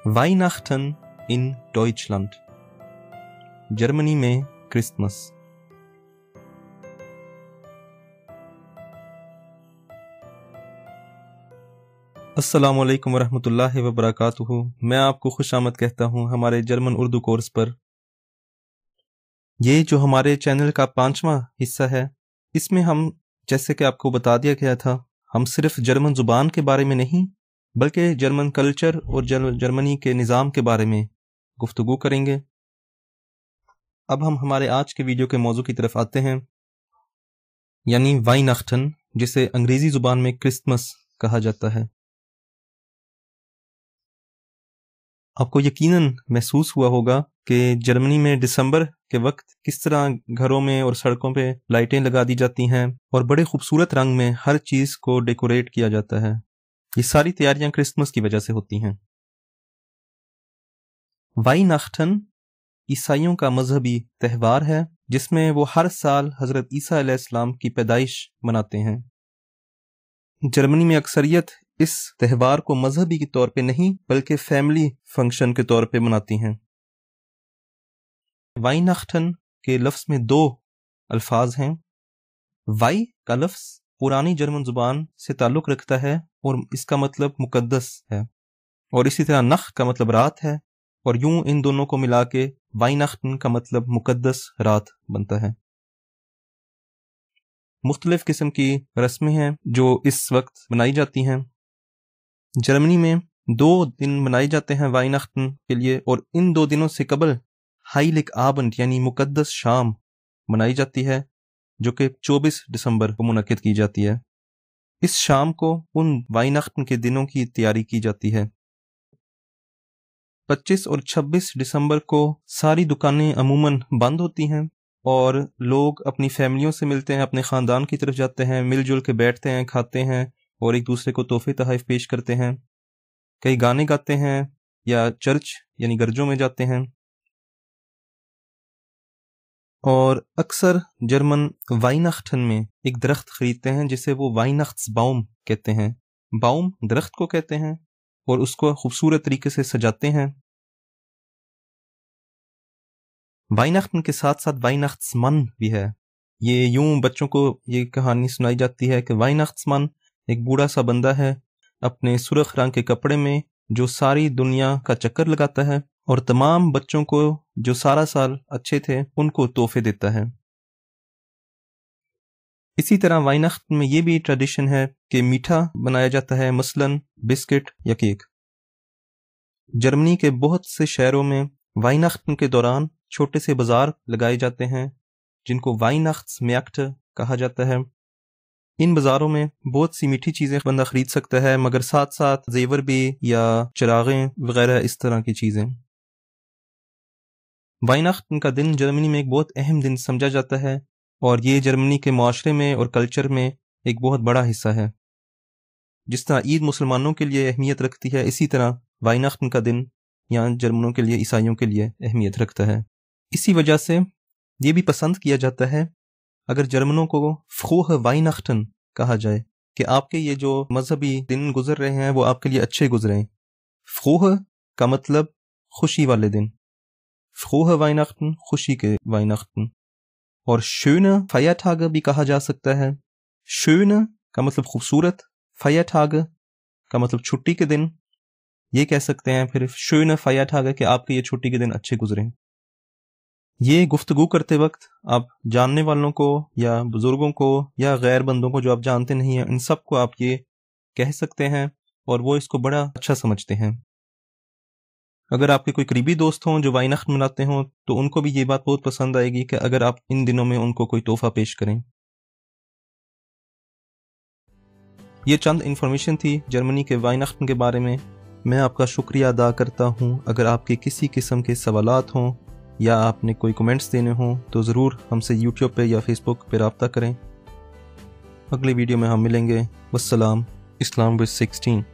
Weihnachten in Deutschland, Germany में Christmas. अस्सलामु अलैकुम वरहमतुल्लाहि वबरकातुहू। मैं आपको खुशामद कहता हूँ हमारे जर्मन उर्दू कोर्स पर। ये जो हमारे चैनल का 5वां हिस्सा है, इसमें हम, जैसे कि आपको बता दिया गया था, हम सिर्फ जर्मन ज़ुबान के बारे में नहीं बल्कि जर्मन कल्चर और जर्मनी के निज़ाम के बारे में गुफ्तगू करेंगे। अब हम हमारे आज के वीडियो के मौजू की तरफ आते हैं, यानी वाइनाख्टन, जिसे अंग्रेज़ी ज़ुबान में क्रिसमस कहा जाता है। आपको यकीनन महसूस हुआ होगा कि जर्मनी में दिसंबर के वक्त किस तरह घरों में और सड़कों पे लाइटें लगा दी जाती हैं और बड़े खूबसूरत रंग में हर चीज़ को डेकोरेट किया जाता है। ये सारी तैयारियां क्रिसमस की वजह से होती हैं। वाइनाख्टन ईसाइयों का मजहबी त्यौहार है जिसमें वो हर साल हजरत ईसा अलैहिस्सलाम की पैदाइश मनाते हैं। जर्मनी में अक्सरियत इस त्यौहार को मजहबी के तौर पे नहीं बल्कि फैमिली फंक्शन के तौर पे मनाती हैं। वाइनाख्टन के लफ्ज में 2 अल्फाज हैं। वाई का लफ्ज पुरानी जर्मन जुबान से ताल्लुक रखता है और इसका मतलब मुकद्दस है, और इसी तरह नख का मतलब रात है, और यूं इन दोनों को मिला के वाइनाख्टन का मतलब मुकद्दस रात बनता है। मुख्तलिफ किस्म की रस्में हैं जो इस वक्त मनाई जाती हैं। जर्मनी में 2 दिन मनाए जाते हैं वाइनाख्टन के लिए, और इन 2 दिनों से कबल हाइलिक आबंड यानी मुकद्दस शाम मनाई जाती है, जो कि 24 दिसंबर को मुनक्किद की जाती है। इस शाम को उन वाइनाख्टन के दिनों की तैयारी की जाती है। 25 और 26 दिसंबर को सारी दुकानें अमूमन बंद होती हैं और लोग अपनी फैमिलियों से मिलते हैं, अपने ख़ानदान की तरफ जाते हैं, मिलजुल के बैठते हैं, खाते हैं और एक दूसरे को तोहफे तोहफ़ पेश करते हैं। कई गाने गाते हैं या चर्च यानी गिरजों में जाते हैं। और अक्सर जर्मन वाइनाख्टन में एक दरख्त खरीदते हैं जिसे वो वाइनाख्ट्सबाउम कहते हैं। बाउम दरख्त को कहते हैं और उसको खूबसूरत तरीके से सजाते हैं। वाइनाख्टन के साथ साथ वाइनाख्ट्समन भी है। ये यूं बच्चों को ये कहानी सुनाई जाती है कि वाइनाख्ट्समन एक बूढ़ा सा बंदा है अपने सुर्ख रंग के कपड़े में, जो सारी दुनिया का चक्कर लगाता है और तमाम बच्चों को जो सारा साल अच्छे थे उनको तोहफे देता है। इसी तरह वाइनाख्टन में ये भी ट्रेडिशन है कि मीठा बनाया जाता है, मसलन बिस्किट या केक। जर्मनी के बहुत से शहरों में वाइनाख्टन के दौरान छोटे से बाजार लगाए जाते हैं जिनको वाइनाख्ट्समैर्क्ट कहा जाता है। इन बाजारों में बहुत सी मीठी चीजें बंदा खरीद सकता है, मगर साथ साथ जेवर भी या चिरागें वगैरह इस तरह की चीजें। वाइनाख्टन का दिन जर्मनी में एक बहुत अहम दिन समझा जाता है और ये जर्मनी के माशरे में और कल्चर में एक बहुत बड़ा हिस्सा है। जिस तरह ईद मुसलमानों के लिए अहमियत रखती है, इसी तरह वाइनाख्टन का दिन यहाँ जर्मनों के लिए, ईसाइयों के लिए अहमियत रखता है। इसी वजह से ये भी पसंद किया जाता है अगर जर्मनों को फ्रोहे वाइनाख्टन कहा जाए कि आपके ये जो मजहबी दिन गुजर रहे हैं वो आपके लिए अच्छे गुजरे। फ्रोहे का मतलब खुशी वाले दिन, फ्रोहे वाइनाख्टन खुशी के वाइनाख्टन। और शोने फायरटागे भी कहा जा सकता है। शोने का मतलब खूबसूरत, फायरटागे का मतलब छुट्टी के दिन। ये कह सकते हैं फिर शोने फायरटागे कि आपके ये छुट्टी के दिन अच्छे गुजरे। ये गुफ्तगू करते वक्त आप जानने वालों को या बुजुर्गों को या गैर बंदों को जो आप जानते नहीं हैं, इन सब को आप ये कह सकते हैं और वो इसको बड़ा अच्छा समझते हैं। अगर आपके कोई करीबी दोस्त हों जो वाइनाख्टन मनाते हों तो उनको भी ये बात बहुत पसंद आएगी कि अगर आप इन दिनों में उनको कोई तोहफा पेश करें। ये चंद इंफॉर्मेशन थी जर्मनी के वाइनाख्टन के बारे में। मैं आपका शुक्रिया अदा करता हूँ। अगर आपके किसी किस्म के सवालात हों या आपने कोई कमेंट्स देने हों तो ज़रूर हमसे यूट्यूब पे या फेसबुक पे रब्ता करें। अगले वीडियो में हम मिलेंगे। वस्सलाम। इस्लाम विद 16।